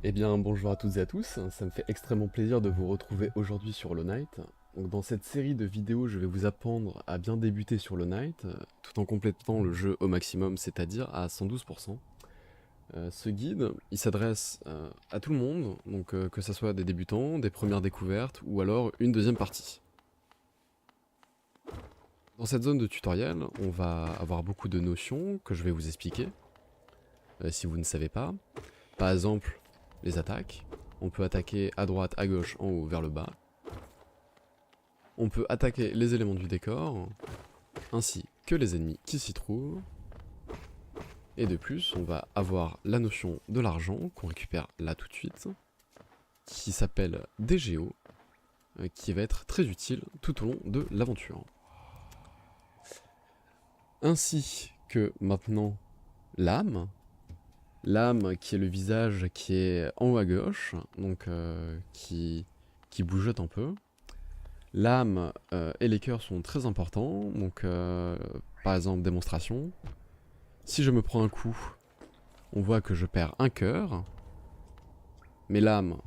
Eh bien bonjour à toutes et à tous, ça me fait extrêmement plaisir de vous retrouver aujourd'hui sur Hollow Knight. Donc dans cette série de vidéos, je vais vous apprendre à bien débuter sur Hollow Knight, tout en complétant le jeu au maximum, c'est-à-dire à 112%. Ce guide, il s'adresse à tout le monde, donc que ce soit des débutants, des premières découvertes, ou alors une deuxième partie. Dans cette zone de tutoriel, on va avoir beaucoup de notions que je vais vous expliquer, si vous ne savez pas. Par exemple, les attaques. On peut attaquer à droite, à gauche, en haut, vers le bas. On peut attaquer les éléments du décor, ainsi que les ennemis qui s'y trouvent. Et de plus, on va avoir la notion de l'argent, qu'on récupère là tout de suite, qui s'appelle des géos, qui va être très utile tout au long de l'aventure. Ainsi que maintenant l'âme. L'âme qui est le visage qui est en haut à gauche, donc qui bougeote un peu. L'âme et les cœurs sont très importants, donc par exemple démonstration. Si je me prends un coup, on voit que je perds un cœur, mais l'âme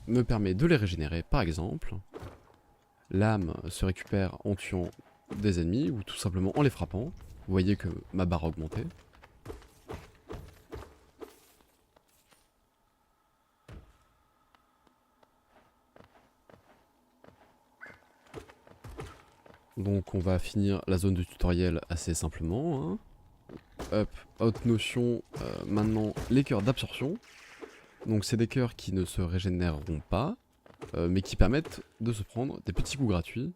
me permet de les régénérer par exemple. L'âme se récupère en tuant des ennemis ou tout simplement en les frappant. Vous voyez que ma barre a augmenté. Donc on va finir la zone de tutoriel assez simplement. Hein. Hop, autre notion, maintenant les cœurs d'absorption. Donc c'est des cœurs qui ne se régénéreront pas, mais qui permettent de se prendre des petits coups gratuits.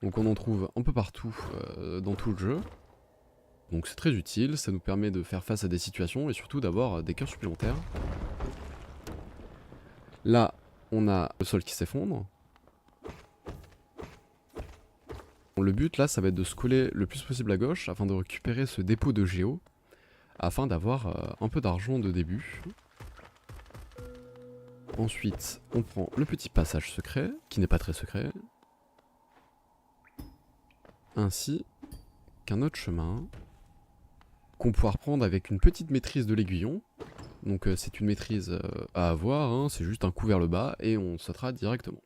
Donc on en trouve un peu partout dans tout le jeu. Donc c'est très utile, ça nous permet de faire face à des situations et surtout d'avoir des cœurs supplémentaires. Là, on a le sol qui s'effondre. Le but là, ça va être de se coller le plus possible à gauche afin de récupérer ce dépôt de géo, afin d'avoir un peu d'argent de début. Ensuite, on prend le petit passage secret, qui n'est pas très secret, ainsi qu'un autre chemin, qu'on pourra reprendre avec une petite maîtrise de l'aiguillon. Donc c'est une maîtrise à avoir, hein, c'est juste un coup vers le bas et on sautera directement.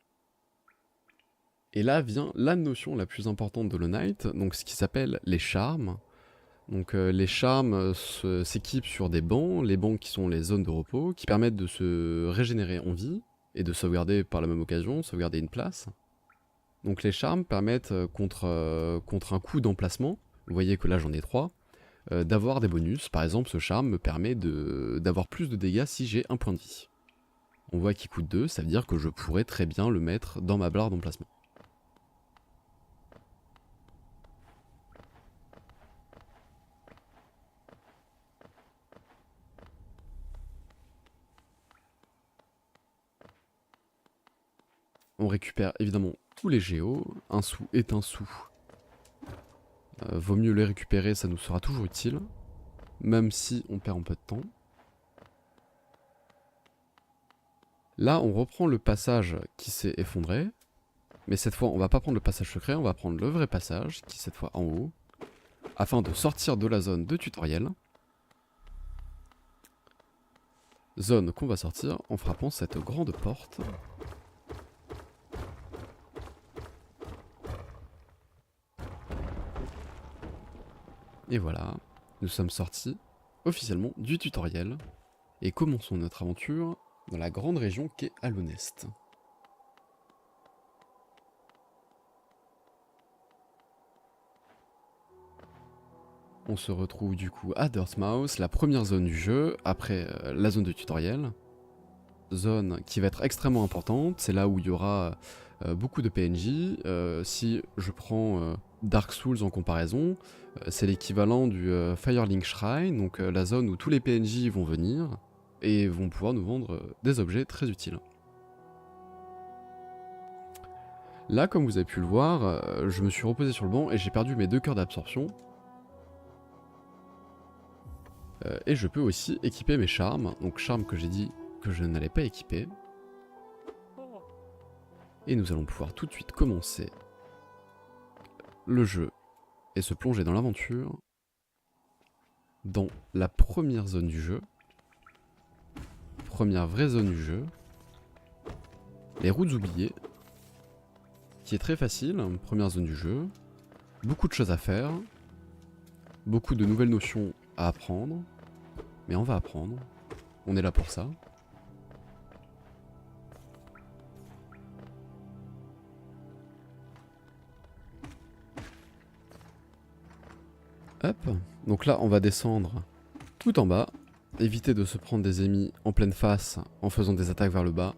Et là vient la notion la plus importante de Hollow Knight, donc ce qui s'appelle les charmes. Donc les charmes s'équipent sur des bancs, les bancs qui sont les zones de repos, qui permettent de se régénérer en vie, et de sauvegarder par la même occasion, sauvegarder une place. Donc les charmes permettent contre un coup d'emplacement, vous voyez que là j'en ai 3, d'avoir des bonus. Par exemple ce charme me permet d'avoir plus de dégâts si j'ai un point de vie. On voit qu'il coûte 2, ça veut dire que je pourrais très bien le mettre dans ma barre d'emplacement. On récupère évidemment tous les géos, un sou est un sou. Vaut mieux les récupérer, ça nous sera toujours utile, même si on perd un peu de temps. Là, on reprend le passage qui s'est effondré, mais cette fois, on va pas prendre le passage secret, on va prendre le vrai passage, qui est cette fois en haut, afin de sortir de la zone de tutoriel. Zone qu'on va sortir en frappant cette grande porte. Et voilà, nous sommes sortis officiellement du tutoriel et commençons notre aventure dans la grande région qu'est Hallownest. On se retrouve du coup à Dirtmouth, la première zone du jeu, après la zone de tutoriel. Zone qui va être extrêmement importante, c'est là où il y aura beaucoup de PNJ. Si je prends Dark Souls en comparaison, c'est l'équivalent du Firelink Shrine, donc la zone où tous les PNJ vont venir et vont pouvoir nous vendre des objets très utiles. Là, comme vous avez pu le voir, je me suis reposé sur le banc et j'ai perdu mes 2 cœurs d'absorption. Et je peux aussi équiper mes charmes, donc charmes que j'ai dit que je n'allais pas équiper. Et nous allons pouvoir tout de suite commencer le jeu et se plonger dans l'aventure dans la première zone du jeu. première vraie zone du jeu. Les routes oubliées. Qui est très facile, première zone du jeu. Beaucoup de choses à faire. Beaucoup de nouvelles notions à apprendre. Mais on va apprendre. On est là pour ça. Hop. Donc là, on va descendre tout en bas. Éviter de se prendre des ennemis en pleine face en faisant des attaques vers le bas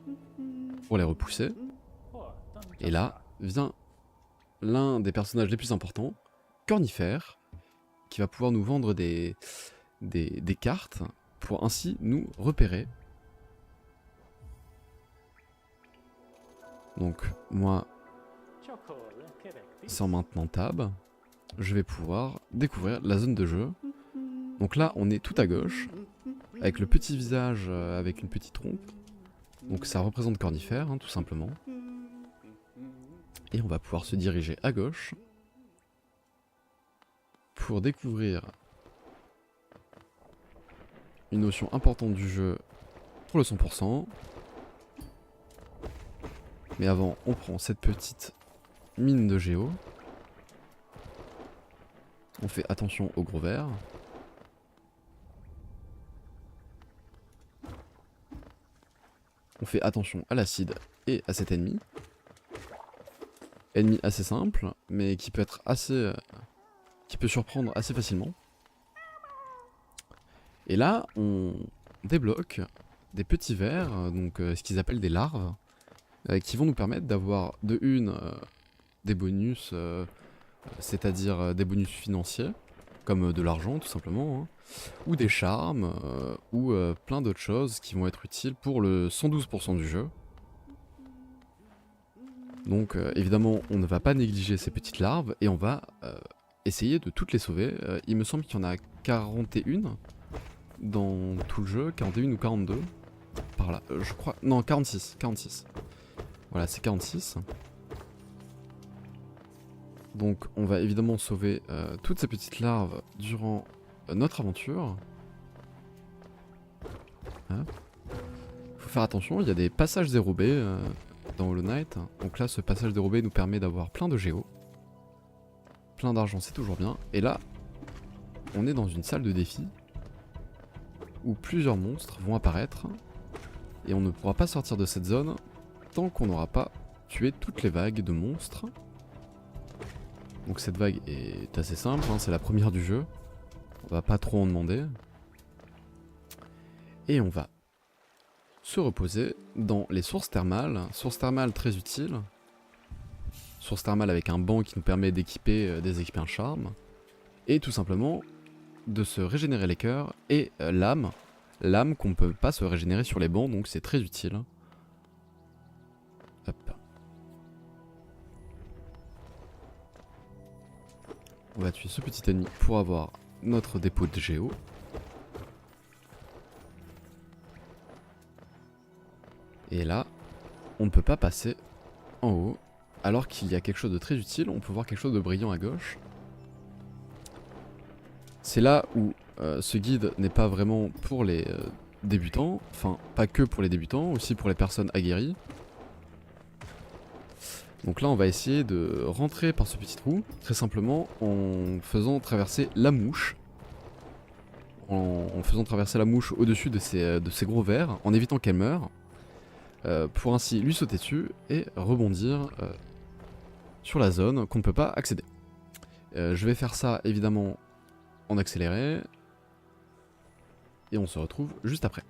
pour les repousser. Et là vient l'un des personnages les plus importants, Cornifère, qui va pouvoir nous vendre des cartes pour ainsi nous repérer. Donc moi, sans maintenant tab, je vais pouvoir découvrir la zone de jeu. Donc là, on est tout à gauche, avec le petit visage avec une petite trompe. Donc ça représente Cornifère, hein, tout simplement. Et on va pouvoir se diriger à gauche pour découvrir une notion importante du jeu pour le 100%. Mais avant, on prend cette petite mine de géo. On fait attention au gros verre. On fait attention à l'acide et à cet ennemi. Ennemi assez simple, mais qui peut être assez... qui peut surprendre assez facilement. Et là, on débloque des petits vers, donc ce qu'ils appellent des larves, qui vont nous permettre d'avoir de une des bonus, c'est-à-dire des bonus financiers, comme de l'argent tout simplement, hein, ou des charmes, ou plein d'autres choses qui vont être utiles pour le 112% du jeu. Donc évidemment on ne va pas négliger ces petites larves et on va essayer de toutes les sauver. Il me semble qu'il y en a 41 dans tout le jeu, 41 ou 42 par là, je crois, non 46. Voilà, c'est 46. Donc on va évidemment sauver toutes ces petites larves durant notre aventure. Hein, faut faire attention, il y a des passages dérobés dans Hollow Knight. Donc là, ce passage dérobé nous permet d'avoir plein de géos. Plein d'argent, c'est toujours bien. Et là, on est dans une salle de défi où plusieurs monstres vont apparaître. Et on ne pourra pas sortir de cette zone tant qu'on n'aura pas tué toutes les vagues de monstres. Donc cette vague est assez simple, hein, c'est la première du jeu. On va pas trop en demander. Et on va se reposer dans les sources thermales. Sources thermales très utiles. Source thermale avec un banc qui nous permet d'équiper des équipements charme. Et tout simplement de se régénérer les cœurs et l'âme. L'âme qu'on ne peut pas se régénérer sur les bancs, donc c'est très utile. Hop. On va tuer ce petit ennemi pour avoir notre dépôt de géo. Et là, on ne peut pas passer en haut, alors qu'il y a quelque chose de très utile. On peut voir quelque chose de brillant à gauche. C'est là où ce guide n'est pas vraiment pour les débutants, enfin pas que pour les débutants, aussi pour les personnes aguerries. Donc là on va essayer de rentrer par ce petit trou, très simplement en faisant traverser la mouche. En faisant traverser la mouche au-dessus de ces gros vers, en évitant qu'elle meure. Pour ainsi lui sauter dessus et rebondir sur la zone qu'on ne peut pas accéder. Je vais faire ça évidemment en accéléré. Et on se retrouve juste après.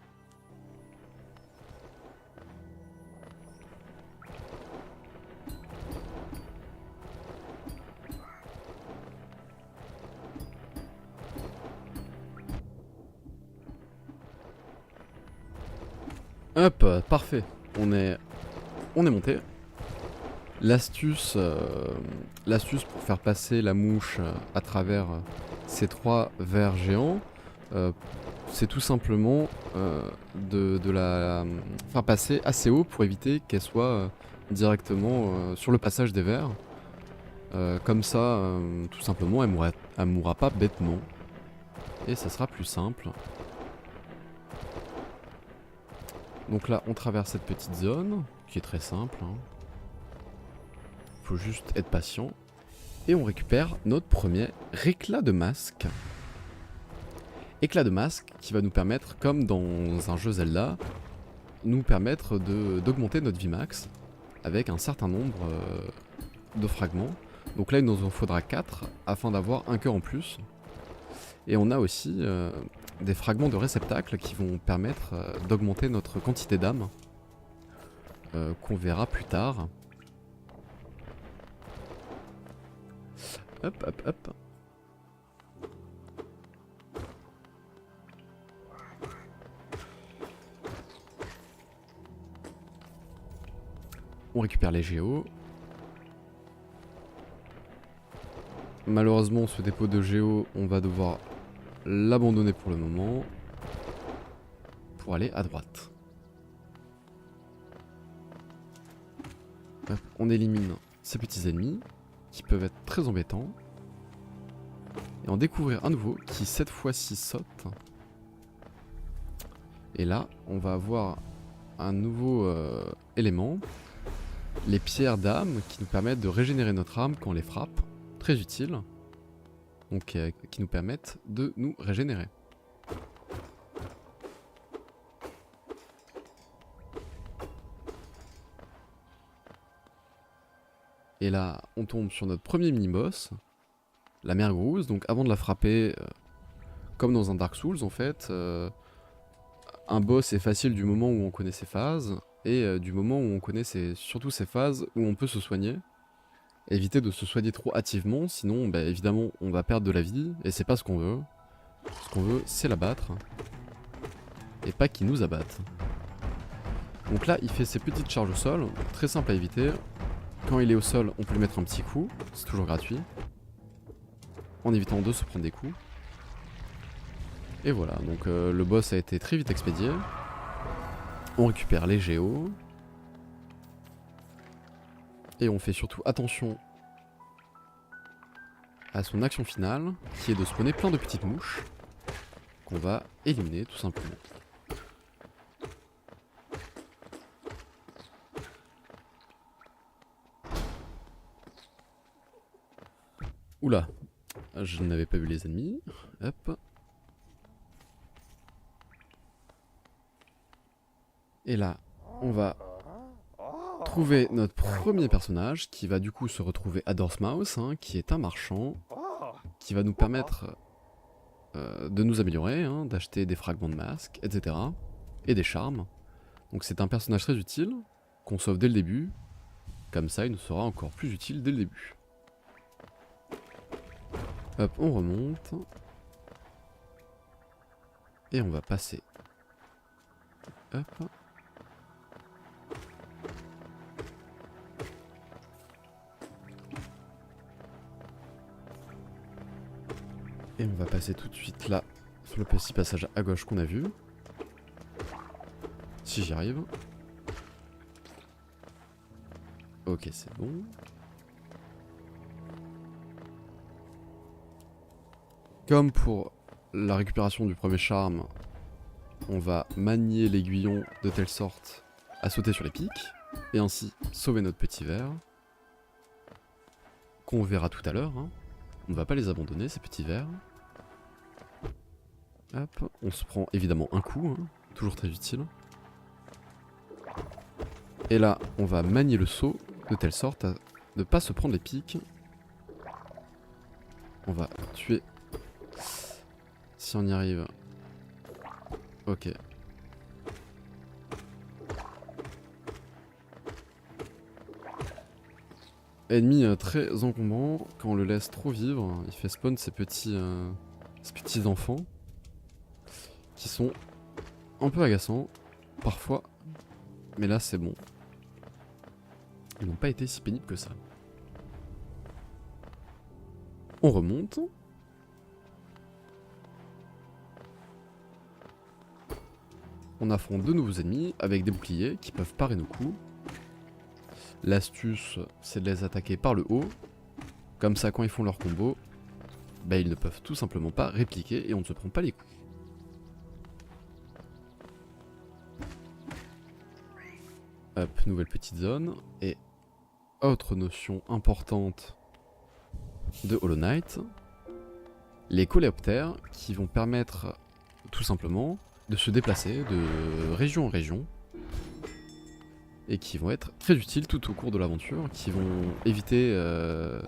Hop, parfait. On est monté. L'astuce pour faire passer la mouche à travers ces trois vers géants, c'est tout simplement de la faire passer assez haut pour éviter qu'elle soit directement sur le passage des vers. Comme ça, tout simplement, elle mourra pas bêtement. Et ça sera plus simple. Donc là, on traverse cette petite zone, qui est très simple. Hein. Faut juste être patient. Et on récupère notre premier éclat de masque. Éclat de masque qui va nous permettre, comme dans un jeu Zelda, nous permettre d'augmenter notre vie max avec un certain nombre de fragments. Donc là, il nous en faudra 4 afin d'avoir un cœur en plus. Et on a aussi des fragments de réceptacles qui vont permettre d'augmenter notre quantité d'âme, qu'on verra plus tard. Hop, hop, hop. On récupère les géos. Malheureusement, ce dépôt de géo, on va devoir l'abandonner pour le moment pour aller à droite. Hop, on élimine ces petits ennemis qui peuvent être très embêtants. Et en découvrir un nouveau qui cette fois-ci saute. Et là, on va avoir un nouveau élément. Les pierres d'âme qui nous permettent de régénérer notre âme quand on les frappe. Très utile. Donc qui nous permettent de nous régénérer. Et là, on tombe sur notre premier mini-boss, la mergouze. Donc avant de la frapper, comme dans un Dark Souls en fait, un boss est facile du moment où on connaît ses phases, et du moment où on connaît surtout ses phases où on peut se soigner. Éviter de se soigner trop hâtivement, sinon bah, évidemment on va perdre de la vie, et c'est pas ce qu'on veut. Ce qu'on veut, c'est l'abattre, et pas qu'il nous abatte. Donc là, il fait ses petites charges au sol, très simple à éviter. Quand il est au sol, on peut lui mettre un petit coup, c'est toujours gratuit, en évitant de se prendre des coups. Et voilà, donc le boss a été très vite expédié. On récupère les géos. Et on fait surtout attention à son action finale, qui est de spawner plein de petites mouches, qu'on va éliminer tout simplement. Oula, je n'avais pas vu les ennemis. Hop. Et là, on va trouver notre premier personnage qui va du coup se retrouver à Dorfmouth, hein, qui est un marchand qui va nous permettre de nous améliorer, hein, d'acheter des fragments de masque, etc. et des charmes. Donc c'est un personnage très utile qu'on sauve dès le début, comme ça il nous sera encore plus utile dès le début. Hop, on remonte et on va passer. Hop. Et on va passer tout de suite là, sur le petit passage à gauche qu'on a vu. Si j'y arrive. Ok, c'est bon. Comme pour la récupération du premier charme, on va manier l'aiguillon de telle sorte à sauter sur les pics, et ainsi sauver notre petit ver, qu'on verra tout à l'heure. Hein. On ne va pas les abandonner, ces petits vers. Hop, on se prend évidemment un coup, hein, toujours très utile. Et là, on va manier le saut de telle sorte à ne pas se prendre les pics. On va tuer. Si on y arrive. Ok. Ennemi très encombrant, quand on le laisse trop vivre, il fait spawn ces petits enfants qui sont un peu agaçants parfois, mais là c'est bon. Ils n'ont pas été si pénibles que ça. On remonte. On affronte de nouveaux ennemis avec des boucliers qui peuvent parer nos coups. L'astuce, c'est de les attaquer par le haut. Comme ça, quand ils font leur combo, bah, ils ne peuvent tout simplement pas répliquer et on ne se prend pas les coups. Hop, nouvelle petite zone. Et autre notion importante de Hollow Knight, les coléoptères qui vont permettre tout simplement de se déplacer de région en région et qui vont être très utiles tout au cours de l'aventure, qui vont éviter de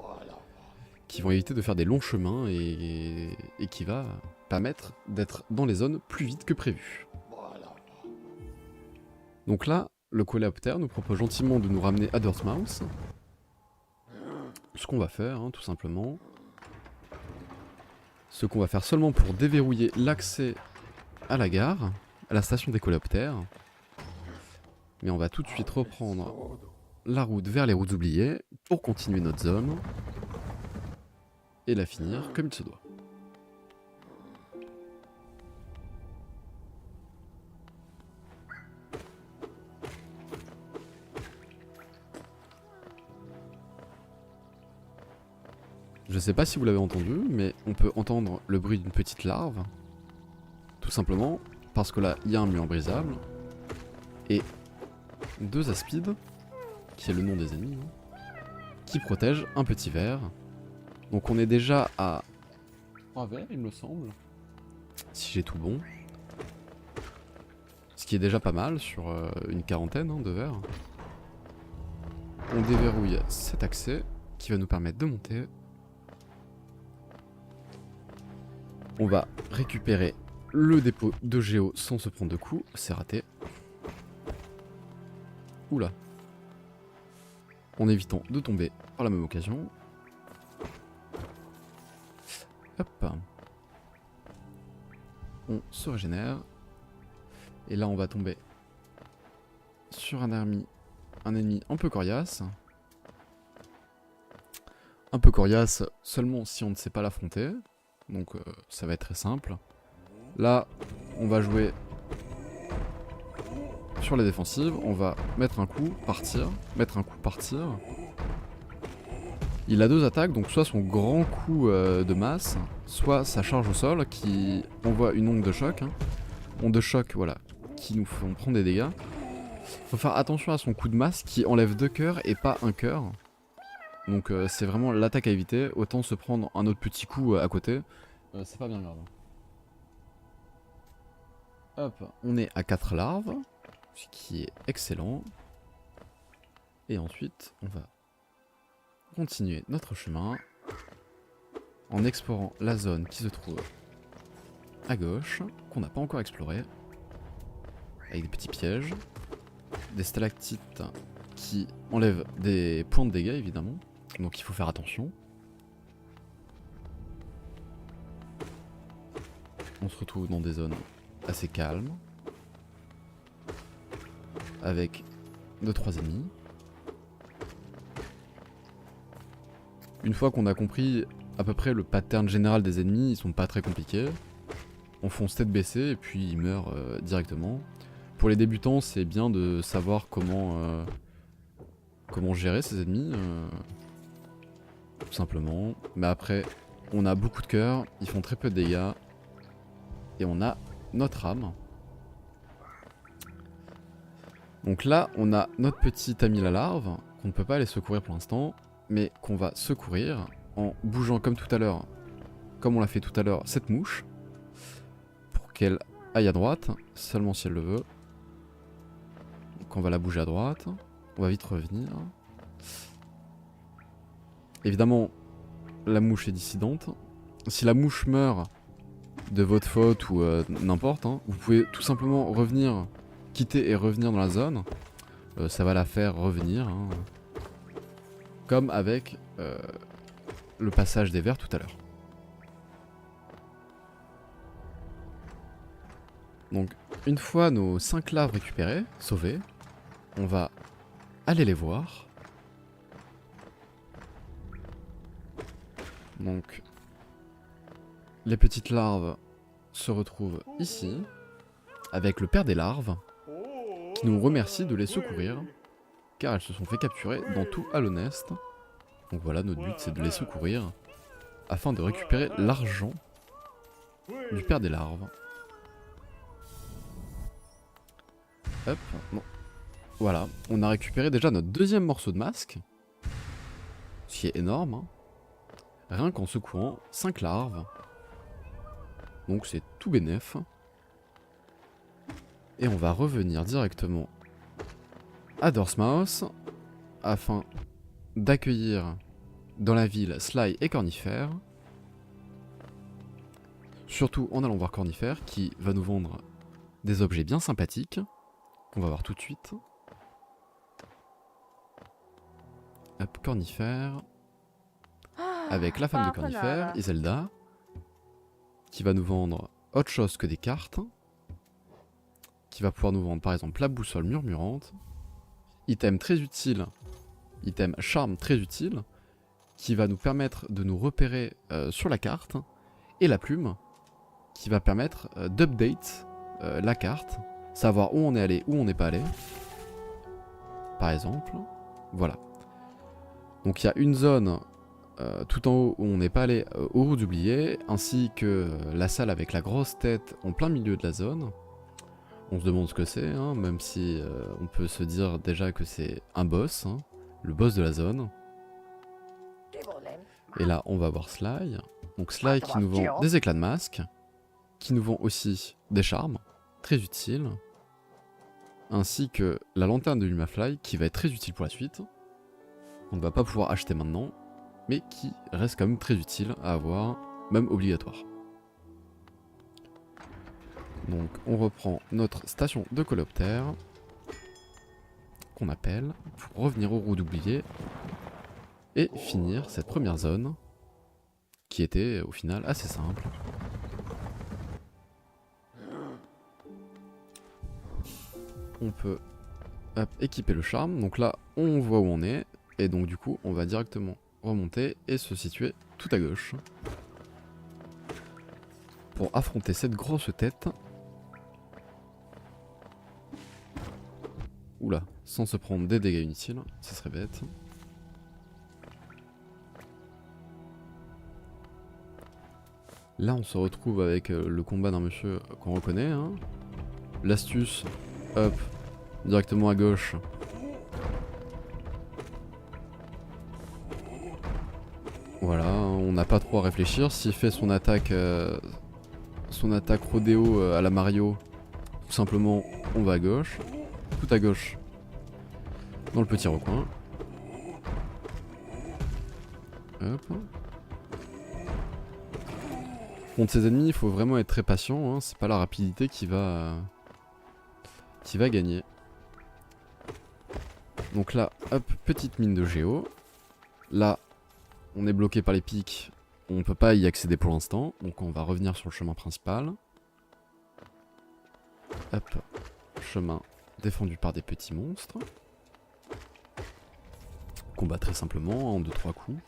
faire des longs chemins et qui va permettre d'être dans les zones plus vite que prévu. Donc là, le coléoptère nous propose gentiment de nous ramener à Dirtmouth. Ce qu'on va faire, hein, tout simplement. Ce qu'on va faire seulement pour déverrouiller l'accès à la gare, à la station des coléoptères. Mais on va tout de suite reprendre la route vers les routes oubliées pour continuer notre zone et la finir comme il se doit. Je sais pas si vous l'avez entendu, mais on peut entendre le bruit d'une petite larve. Tout simplement parce que là, il y a un mur brisable. Et 2 aspides, qui est le nom des ennemis, hein, qui protègent un petit ver. Donc on est déjà à 3 vers, il me semble. Si j'ai tout bon. Ce qui est déjà pas mal sur une quarantaine, hein, de vers. On déverrouille cet accès qui va nous permettre de monter. On va récupérer le dépôt de géo sans se prendre de coups. C'est raté. Oula. En évitant de tomber par la même occasion. Hop. On se régénère. Et là on va tomber sur un ennemi un peu coriace. Un peu coriace seulement si on ne sait pas l'affronter. Donc ça va être très simple. Là, on va jouer sur la défensive. On va mettre un coup, partir. Mettre un coup, partir. Il a 2 attaques, donc soit son grand coup de masse, soit sa charge au sol qui envoie une onde de choc. Hein. Onde de choc, voilà, qui nous font prendre des dégâts. Faut faire attention à son coup de masse qui enlève 2 cœurs et pas un cœur. Donc c'est vraiment l'attaque à éviter. Autant se prendre un autre petit coup à côté. C'est pas bien grave. Hop, on est à 4 larves. Ce qui est excellent. Et ensuite, on va continuer notre chemin. En explorant la zone qui se trouve à gauche. Qu'on n'a pas encore explorée. Avec des petits pièges. Des stalactites qui enlèvent des points de dégâts évidemment. Donc il faut faire attention. On se retrouve dans des zones assez calmes. Avec 2-3 ennemis. Une fois qu'on a compris à peu près le pattern général des ennemis, ils sont pas très compliqués. On fonce tête baissée et puis ils meurent directement. Pour les débutants, c'est bien de savoir comment gérer ces ennemis. Tout simplement. Mais après, on a beaucoup de cœur, ils font très peu de dégâts. Et on a notre âme. Donc là, on a notre petit ami la larve, qu'on ne peut pas aller secourir pour l'instant, mais qu'on va secourir en bougeant comme tout à l'heure, comme on l'a fait tout à l'heure, cette mouche, pour qu'elle aille à droite, seulement si elle le veut. Donc on va la bouger à droite, on va vite revenir. Évidemment, la mouche est dissidente. Si la mouche meurt de votre faute ou n'importe, hein, vous pouvez tout simplement revenir, quitter et revenir dans la zone. Ça va la faire revenir. Hein. Comme avec le passage des vers tout à l'heure. Donc, une fois nos 5 larves récupérées, sauvées, on va aller les voir. Donc, les petites larves se retrouvent ici, avec le père des larves, qui nous remercie de les secourir, car elles se sont fait capturer dans tout Hallownest. Donc voilà, notre but c'est de les secourir, afin de récupérer l'argent du père des larves. Hop, non. Voilà, on a récupéré déjà notre deuxième morceau de masque. Ce qui est énorme. Hein. Rien qu'en secouant 5 larves. Donc c'est tout bénef. Et on va revenir directement à Dorsmouth afin d'accueillir dans la ville Sly et Cornifère. Surtout en allant voir Cornifère qui va nous vendre des objets bien sympathiques qu'on va voir tout de suite. Hop, Cornifère. Avec la femme de Cornifère, Iselda, qui va nous vendre autre chose que des cartes. Qui va pouvoir nous vendre par exemple la boussole murmurante. Item très utile, item charme très utile, qui va nous permettre de nous repérer sur la carte. Et la plume, qui va permettre d'update la carte, savoir où on est allé, où on n'est pas allé. Par exemple, voilà. Donc il y a une zone tout en haut où on n'est pas allé aux routes oubliées, ainsi que la salle avec la grosse tête en plein milieu de la zone. On se demande ce que c'est, hein, même si on peut se dire déjà que c'est un boss, hein, le boss de la zone. Et là on va voir Sly. Donc Sly qui nous vend des éclats de masque, qui nous vend aussi des charmes, très utiles, ainsi que la lanterne de Lumafly qui va être très utile pour la suite. On ne va pas pouvoir acheter maintenant, mais qui reste quand même très utile à avoir, même obligatoire. Donc on reprend notre station de coléoptère, qu'on appelle, pour revenir aux roues d'oubliés, et finir cette première zone, qui était au final assez simple. On peut équiper le charme, donc là on voit où on est, et donc du coup on va directement remonter et se situer tout à gauche pour affronter cette grosse tête. Oula, sans se prendre des dégâts inutiles, ça serait bête. Là on se retrouve avec le combat d'un monsieur qu'on reconnaît, hein. L'astuce, hop, directement à gauche. Voilà, on n'a pas trop à réfléchir. S'il fait son attaque rodéo à la Mario, tout simplement on va à gauche. Tout à gauche, dans le petit recoin. Hop. Contre ses ennemis, il faut vraiment être très patient, hein. C'est pas la rapidité qui va gagner. Donc là, hop, petite mine de géo. Là, on est bloqué par les pics, on ne peut pas y accéder pour l'instant, donc on va revenir sur le chemin principal. Hop, chemin défendu par des petits monstres. Combat très simplement, en 2-3 coups.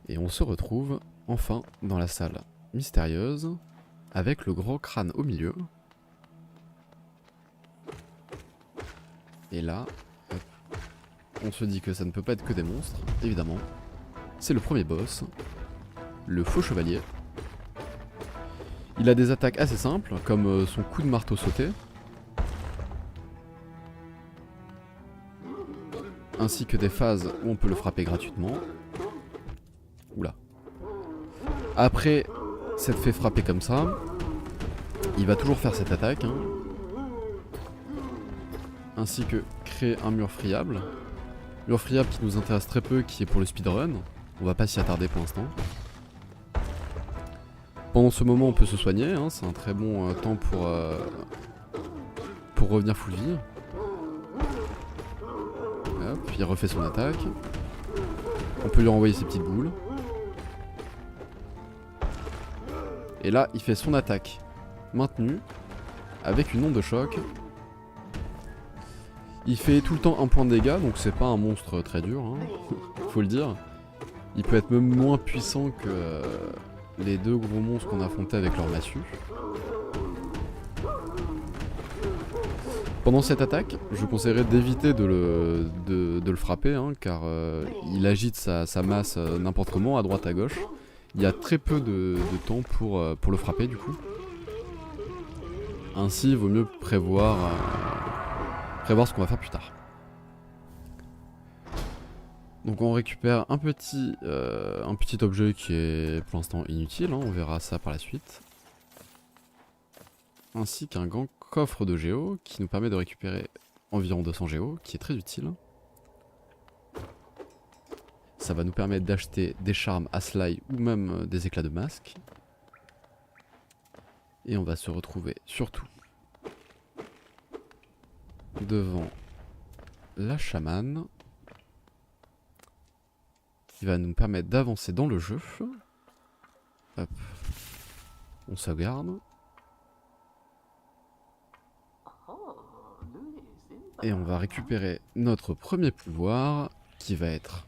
Et on se retrouve enfin dans la salle mystérieuse, avec le gros crâne au milieu. Et là, on se dit que ça ne peut pas être que des monstres, évidemment. C'est le premier boss, le faux chevalier. Il a des attaques assez simples, comme son coup de marteau sauté. Ainsi que des phases où on peut le frapper gratuitement. Oula. Après s'être fait frapper comme ça, il va toujours faire cette attaque, hein. Ainsi que créer un mur friable. Mur friable qui nous intéresse très peu, qui est pour le speedrun. On va pas s'y attarder pour l'instant. Pendant ce moment on peut se soigner, hein. C'est un très bon temps pour revenir full vie. Hop, il refait son attaque. On peut lui renvoyer ses petites boules. Et là, il fait son attaque maintenue avec une onde de choc. Il fait tout le temps un point de dégâts, donc c'est pas un monstre très dur, hein, faut le dire. Il peut être même moins puissant que les deux gros monstres qu'on a affrontés avec leur massue. Pendant cette attaque, je vous conseillerais d'éviter de le frapper, hein, car il agite sa masse n'importe comment, à droite à gauche. Il y a très peu de temps pour le frapper du coup. Ainsi, il vaut mieux prévoir ce qu'on va faire plus tard. Donc on récupère un petit objet qui est pour l'instant inutile, hein, on verra ça par la suite. Ainsi qu'un grand coffre de géo qui nous permet de récupérer environ 200 géo, qui est très utile. Ça va nous permettre d'acheter des charmes à Sly ou même des éclats de masque. Et on va se retrouver surtout devant la chamane, qui va nous permettre d'avancer dans le jeu. Hop. On sauvegarde. Et on va récupérer notre premier pouvoir, qui va être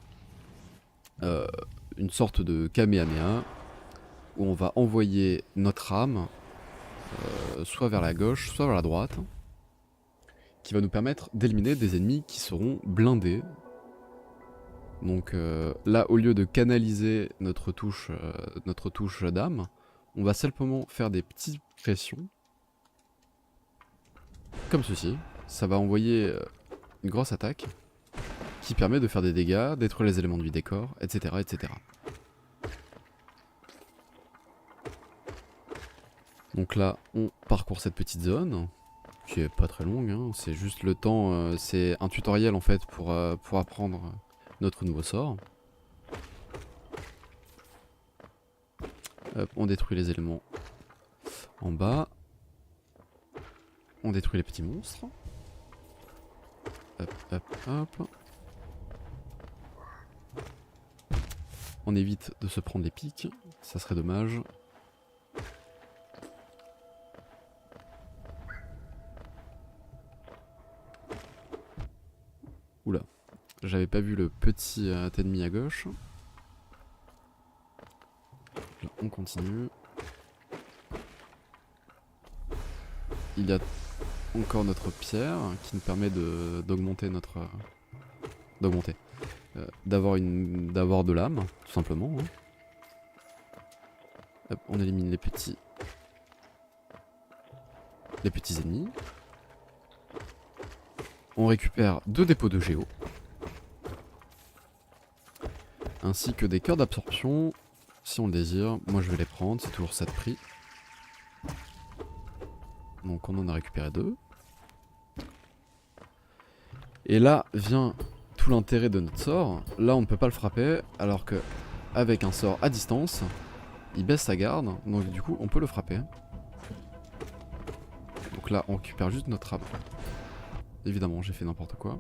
une sorte de Kamehameha, où on va envoyer notre âme soit vers la gauche, soit vers la droite, qui va nous permettre d'éliminer des ennemis qui seront blindés. Donc là, au lieu de canaliser notre touche d'âme, on va simplement faire des petites pressions, comme ceci. Ça va envoyer une grosse attaque, qui permet de faire des dégâts, détruire les éléments du décor, etc. etc. Donc là, on parcourt cette petite zone, qui est pas très longue, hein, c'est juste le temps, c'est un tutoriel en fait pour apprendre notre nouveau sort. Hop, on détruit les éléments en bas. On détruit les petits monstres. Hop, hop, hop. On évite de se prendre les pics, ça serait dommage. Oula, j'avais pas vu le petit ennemi à gauche. Là, on continue. Il y a encore notre pierre qui nous permet d'augmenter notre... d'avoir de l'âme, tout simplement. Hein. Hop, on élimine les petits ennemis. On récupère 2 dépôts de géo, ainsi que des cœurs d'absorption, si on le désire. Moi je vais les prendre, c'est toujours ça de prix. Donc on en a récupéré 2. Et là vient tout l'intérêt de notre sort. Là on ne peut pas le frapper, alors que avec un sort à distance, il baisse sa garde, donc du coup on peut le frapper. Donc là on récupère juste notre âme. Évidemment j'ai fait n'importe quoi.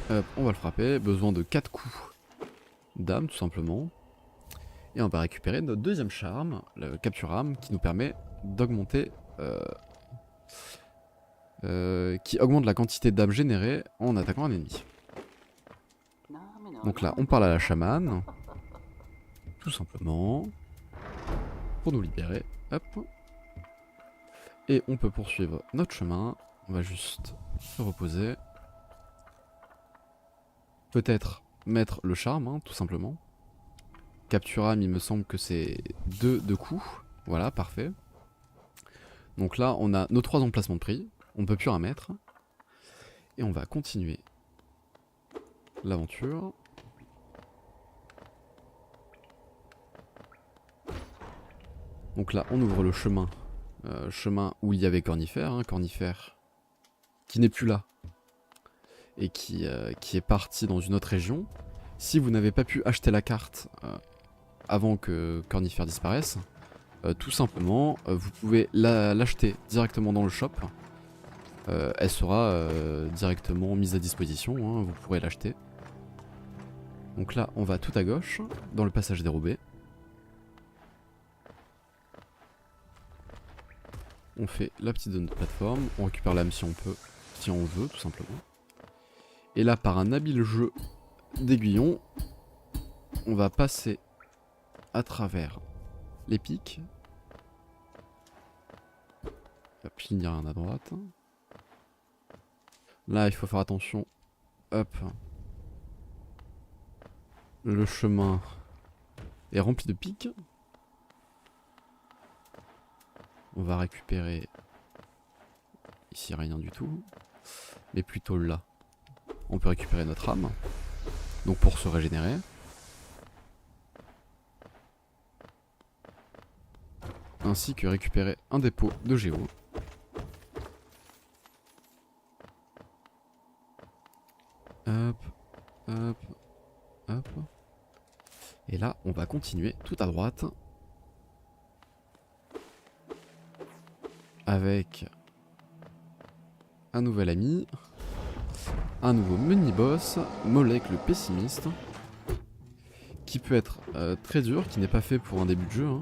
Hop, on va le frapper, besoin de 4 coups d'âme tout simplement. Et on va récupérer notre deuxième charme, le capture âme, qui nous permet d'augmenter... qui augmente la quantité d'âme générée en attaquant un ennemi. Donc là on parle à la chamane, tout simplement, pour nous libérer. Hop. Et on peut poursuivre notre chemin. On va juste se reposer. Peut-être mettre le charme, hein, tout simplement. Capture âme, il me semble que c'est 2 coups. Voilà, parfait. Donc là, on a nos 3 emplacements de prix. On ne peut plus rien mettre. Et on va continuer l'aventure. Donc là, on ouvre le chemin. Chemin où il y avait Cornifère. Hein, Cornifère qui n'est plus là. Et qui est parti dans une autre région. Si vous n'avez pas pu acheter la carte avant que Cornifère disparaisse, tout simplement, vous pouvez l'acheter directement dans le shop. Elle sera directement mise à disposition, hein, vous pourrez l'acheter. Donc là, on va tout à gauche, dans le passage dérobé. On fait la petite zone de plateforme, on récupère l'âme si on peut, si on veut, tout simplement. Et là, par un habile jeu d'aiguillon, on va passer à travers les pics. Hop, il n'y a rien à droite. Là, il faut faire attention. Hop. Le chemin est rempli de pics. On va récupérer... Ici, rien du tout. Mais plutôt là. On peut récupérer notre âme. Donc pour se régénérer. Ainsi que récupérer un dépôt de géo. Hop, hop, hop. Et là, on va continuer tout à droite. Avec un nouvel ami. Un nouveau mini-boss, Molek le pessimiste. Qui peut être très dur, qui n'est pas fait pour un début de jeu. Hein.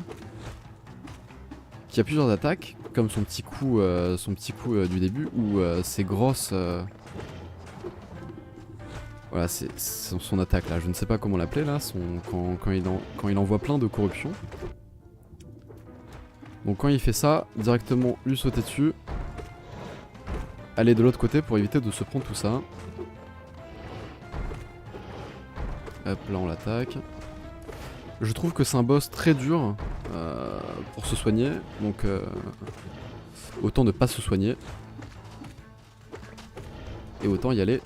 Qui a plusieurs attaques, comme son petit coup, du début, ou ses grosses... Voilà, c'est son attaque là, je ne sais pas comment l'appeler là, quand il envoie plein de corruption. Donc quand il fait ça, directement lui sauter dessus. Aller de l'autre côté pour éviter de se prendre tout ça. Hop, là on l'attaque. Je trouve que c'est un boss très dur pour se soigner, donc autant ne pas se soigner. Et autant y aller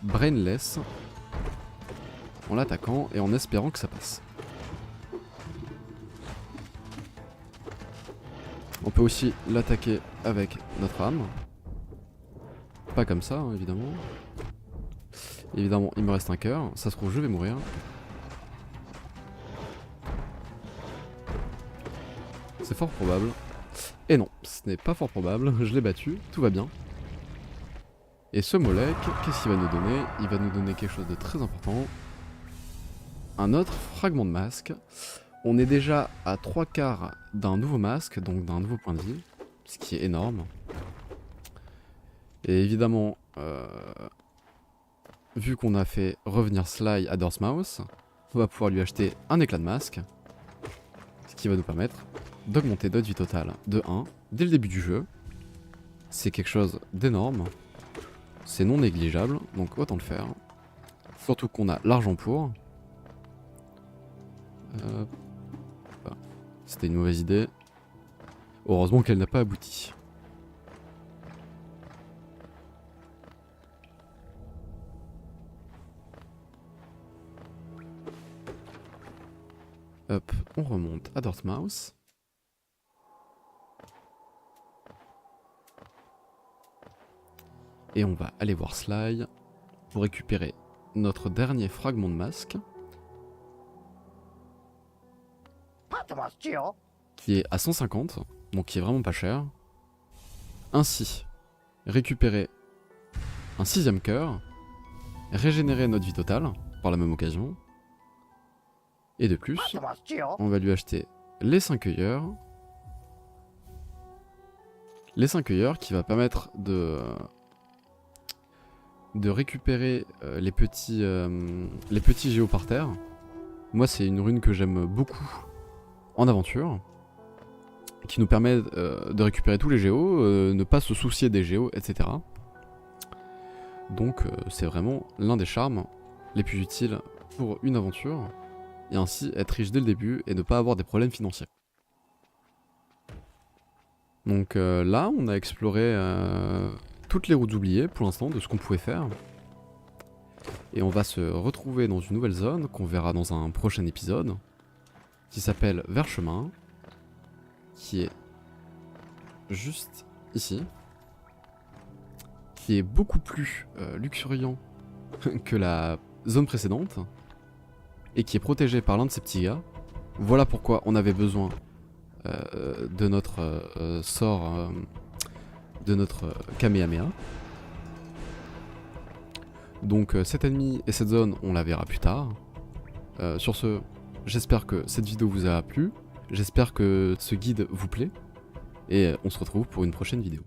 brainless, en l'attaquant et en espérant que ça passe. On peut aussi l'attaquer avec notre âme. Pas comme ça, hein, évidemment. Évidemment, il me reste un cœur. Ça se trouve, je vais mourir. C'est fort probable. Et non, ce n'est pas fort probable. Je l'ai battu, tout va bien. Et ce Molek, qu'est-ce qu'il va nous donner? Il va nous donner quelque chose de très important. Un autre fragment de masque. On est déjà à 3/4 d'un nouveau masque, donc d'un nouveau point de vie. Ce qui est énorme. Et évidemment, vu qu'on a fait revenir Sly à Dormammu, on va pouvoir lui acheter un éclat de masque. Ce qui va nous permettre d'augmenter notre vie totale de 1 dès le début du jeu. C'est quelque chose d'énorme. C'est non négligeable, donc autant le faire. Surtout qu'on a l'argent pour. C'était une mauvaise idée. Heureusement qu'elle n'a pas abouti. Hop, on remonte à Dortmouth. Et on va aller voir Sly pour récupérer notre dernier fragment de masque. Qui est à 150, donc qui est vraiment pas cher. Ainsi, récupérer un 6ème cœur, régénérer notre vie totale par la même occasion. Et de plus, on va lui acheter les 5 œilleurs. Les 5 œilleurs qui va permettre de récupérer les petits géos par terre. Moi c'est une rune que j'aime beaucoup en aventure, qui nous permet de récupérer tous les géos, ne pas se soucier des géos, etc. Donc c'est vraiment l'un des charmes les plus utiles pour une aventure, et ainsi être riche dès le début et ne pas avoir des problèmes financiers. Donc là on a exploré toutes les routes oubliées pour l'instant de ce qu'on pouvait faire. Et on va se retrouver dans une nouvelle zone qu'on verra dans un prochain épisode, qui s'appelle Verchemin, qui est juste ici, qui est beaucoup plus luxuriant que la zone précédente, et qui est protégé par l'un de ces petits gars. Voilà pourquoi on avait besoin de notre sort, de notre Kamehameha. Donc cet ennemi et cette zone, on la verra plus tard. Sur ce, j'espère que cette vidéo vous a plu, j'espère que ce guide vous plaît, et on se retrouve pour une prochaine vidéo.